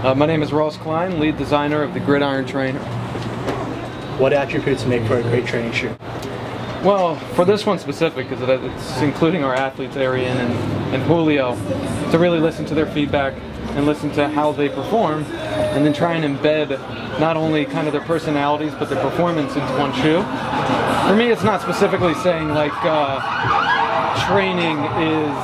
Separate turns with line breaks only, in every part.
My name is Klein, lead designer of the Gridiron trainer.
What attributes make for a great training shoe?
Well, for this one specific, because it's including our athletes, Arian and Julio, to really listen to their feedback and listen to how they perform, and then try and embed not only kind of their personalities, but their performance into one shoe. For me, it's not specifically saying like training is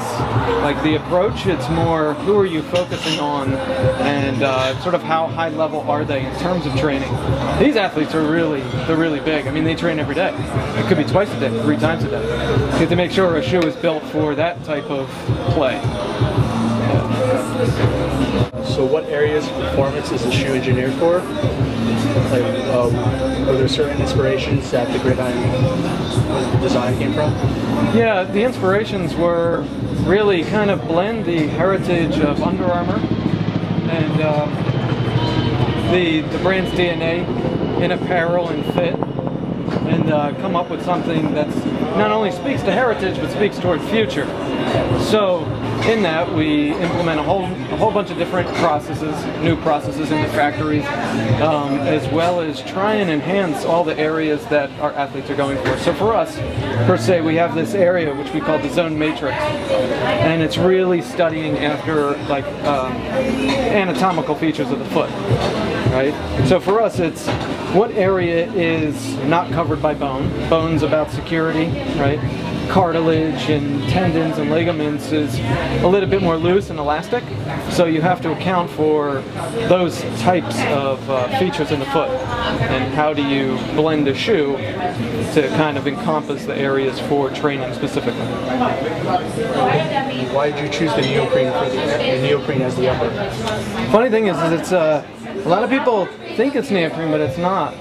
like the approach. It's more who are you focusing on, and sort of how high level are they in terms of training. These athletes are they're really big. I mean, they train every day. It could be twice a day, 3 times a day. You have to make sure a shoe is built for that type of play.
So what areas of performance is the shoe engineered for? Like, were there certain inspirations that the Gridiron design came from?
Yeah, the inspirations were really kind of blend the heritage of Under Armour and the brand's DNA in apparel and fit, and come up with something that's not only speaks to heritage but speaks toward future. So in that we implement a whole bunch of different processes, new processes in the factories, as well as try and enhance all the areas that our athletes are going for. So for us, per se, we have this area which we call the zone matrix, and it's really studying after like anatomical features of the foot, right? So for us, it's what area is not covered by bone. Bone's about security, right? Cartilage and tendons and ligaments is a little bit more loose and elastic, so you have to account for those types of features in the foot, and how do you blend a shoe to kind of encompass the areas for training specifically.
Why did you choose the neoprene for the neoprene as the upper?
Funny thing is it's a lot of people think it's neoprene, but it's not.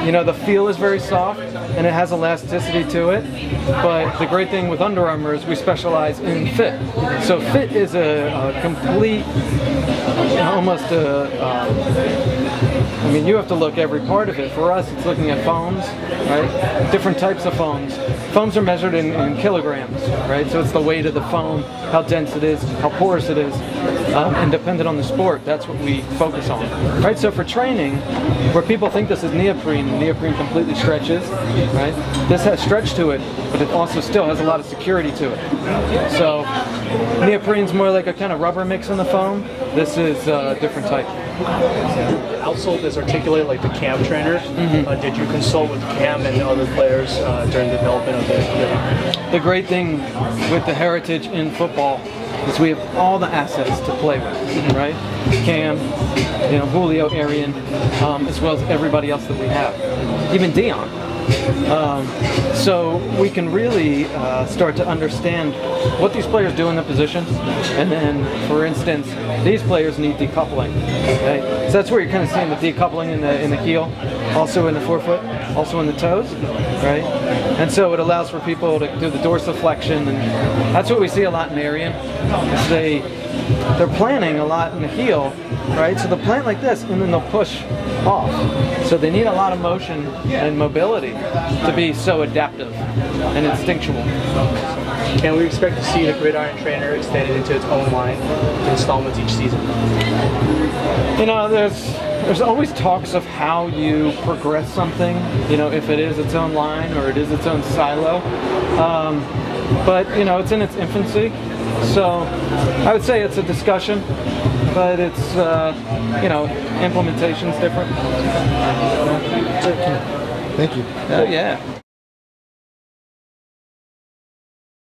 You know, the feel is very soft and it has elasticity to it, but the great thing with Under Armour is we specialize in fit. So fit is a complete, almost I mean, you have to look every part of it. For us, it's looking at foams, right? Different types of foams. Foams are measured in kilograms, right? So it's the weight of the foam, how dense it is, how porous it is, and dependent on the sport, that's what we focus on, right? So for training, where people think this is neoprene completely stretches, right? This has stretch to it, but it also still has a lot of security to it. So neoprene's more like a kind of rubber mix in the foam. This is a different type.
Outsole is articulated like the cam trainer. Did you consult with Cam and other players during the development of this?
The great thing with the heritage in football is we have all the assets to play with, right? Cam, you know, Julio, Arian, as well as everybody else that we have, even Dion. So we can really start to understand what these players do in the position, and then, for instance, these players need decoupling. Okay? So that's where you're kind of seeing the decoupling in the heel, also in the forefoot, also in the toes, right? And so it allows for people to do the dorsiflexion, and that's what we see a lot in Arian. They're planting a lot in the heel, right? So they'll plant like this, and then they'll push off. So they need a lot of motion and mobility to be so adaptive and instinctual.
Can we expect to see the Gridiron trainer extended into its own line installments each season?
You know, there's always talks of how you progress something, you know, if it is its own line or it is its own silo. But, you know, it's in its infancy. So I would say it's a discussion, but it's, you know, implementation's different.
Thank you.
Oh, yeah.